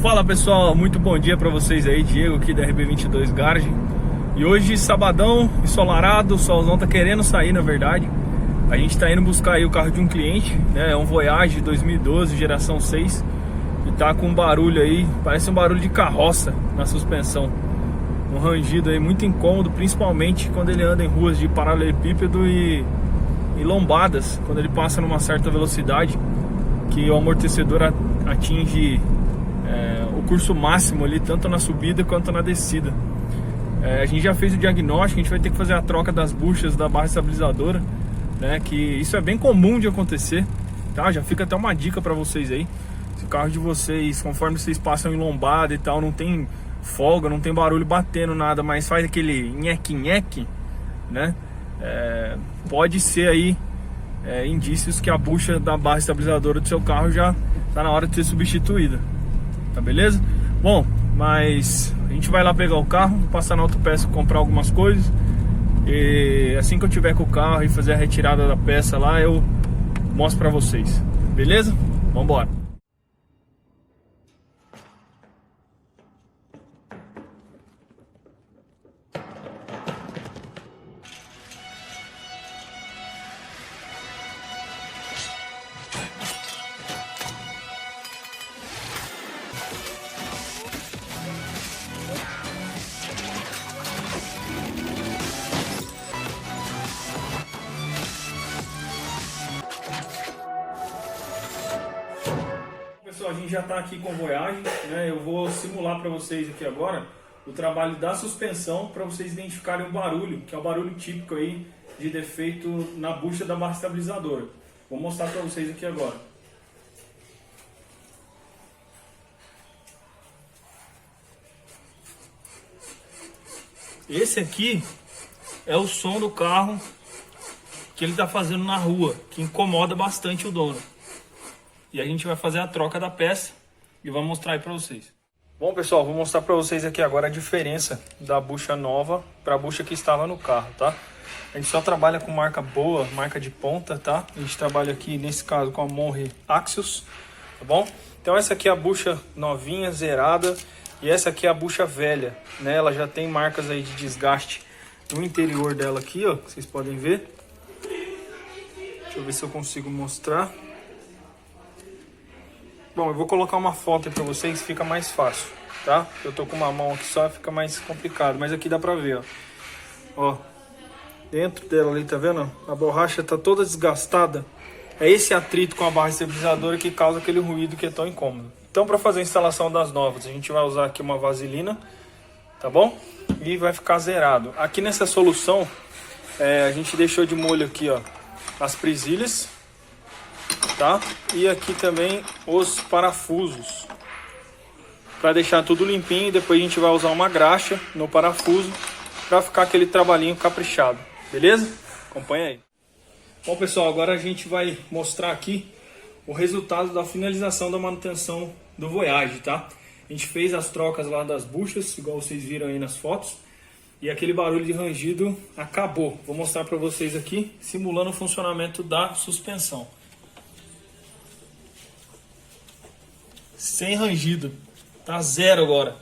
Fala pessoal, muito bom dia pra vocês aí, Diego aqui da RB22 Garage. E hoje, sabadão, ensolarado, o solzão tá querendo sair na verdade. A gente tá indo buscar aí o carro de um cliente, né? É um Voyage 2012, geração 6. E tá com um barulho aí, parece um barulho de carroça na suspensão. Um rangido aí muito incômodo, principalmente quando ele anda em ruas de paralelepípedo e lombadas. Quando ele passa numa certa velocidade, que o amortecedor atinge o curso máximo ali, tanto na subida quanto na descida. A gente já fez o diagnóstico, a gente vai ter que fazer a troca das buchas da barra estabilizadora, né? Que isso é bem comum de acontecer, tá? Já fica até uma dica para vocês aí. Se o carro de vocês, conforme vocês passam em lombada e tal, não tem folga, não tem barulho batendo nada, mas faz aquele nheque-nheque, né? Pode ser aí indícios que a bucha da barra estabilizadora do seu carro já tá na hora de ser substituída. Tá beleza? Bom, mas a gente vai lá pegar o carro, passar na autopeça, comprar algumas coisas. E assim que eu tiver com o carro e fazer a retirada da peça lá, eu mostro pra vocês. Beleza? Vambora! Pessoal, a gente já está aqui com o Voyage, né? Eu vou simular para vocês aqui agora o trabalho da suspensão para vocês identificarem o barulho, que é o barulho típico aí de defeito na bucha da barra estabilizadora. Vou mostrar para vocês aqui agora. Esse aqui é o som do carro que ele está fazendo na rua, que incomoda bastante o dono. E a gente vai fazer a troca da peça e vou mostrar aí para vocês. Bom pessoal, vou mostrar para vocês aqui agora a diferença da bucha nova para a bucha que estava no carro, tá? A gente só trabalha com marca boa, marca de ponta, tá? A gente trabalha aqui nesse caso com a Monre Axios, tá bom? Então essa aqui é a bucha novinha, zerada, e essa aqui é a bucha velha, né? Ela já tem marcas aí de desgaste no interior dela aqui, ó, que vocês podem ver. Deixa eu ver se eu consigo mostrar. Bom, eu vou colocar uma foto aí pra vocês, fica mais fácil, tá? Eu tô com uma mão aqui só, fica mais complicado, mas aqui dá pra ver, ó. Ó, dentro dela ali, tá vendo? A borracha tá toda desgastada. É esse atrito com a barra estabilizadora que causa aquele ruído que é tão incômodo. Então, pra fazer a instalação das novas, a gente vai usar aqui uma vaselina, tá bom? E vai ficar zerado. Aqui nessa solução, a gente deixou de molho aqui, ó, as presilhas, tá? E aqui também os parafusos, para deixar tudo limpinho. E depois a gente vai usar uma graxa no parafuso para ficar aquele trabalhinho caprichado, beleza? Acompanha aí. Bom pessoal, agora a gente vai mostrar aqui o resultado da finalização da manutenção do Voyage, tá? A gente fez as trocas lá das buchas, igual vocês viram aí nas fotos, e aquele barulho de rangido acabou. Vou mostrar para vocês aqui, simulando o funcionamento da suspensão. Sem rangido, tá zero agora.